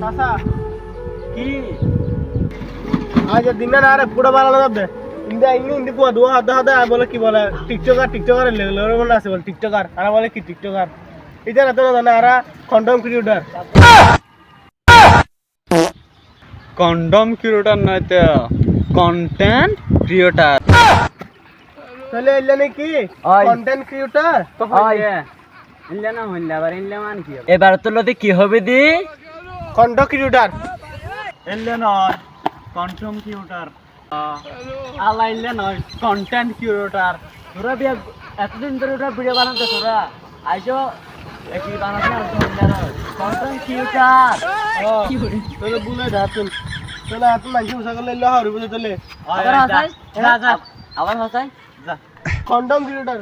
চাচা কি আজ দিন না আরে পুরো বানানো যাবে ইন্দা ইন্দি পুয়া দুয়া হাতে হাতে বলে কি বলে টিকটকার লেভেলের মনে আছে বলে টিকটকার আর বলে কি টিকটকার এটা না তো জানা আর কন্ডম ক্রিয়েটর কন্ডম ক্রিয়েটর নয় তো কন্টেন্ট ক্রিয়েটর তাহলে এলে নাকি কন্টেন্ট ক্রিয়েটর তো হইছে ইনলে না হইলে আবার ইনলে মান কি এবার তো লদি কি হবে দি কন্টেন্ট ক্রিয়েটর ইনলে নয় কন্ডম ক্রিয়েটর আলা ইনলে নয় কন্টেন্ট ক্রিয়েটর তোরা বিয়া এতদিন ধরে ওটা ভিডিও বানাতে তোরা আইজো একই বানাতে না তো হইলে নয় কন্টেন্ট ক্রিয়েটর কি হই তাহলে বুলে ধাতুন তাহলে হাত মাইছে উসা করলে ল হরি বুঝে তাহলে আবার হাসাই যা যা আবার হাসাই যা কন্ডম ক্রিয়েটর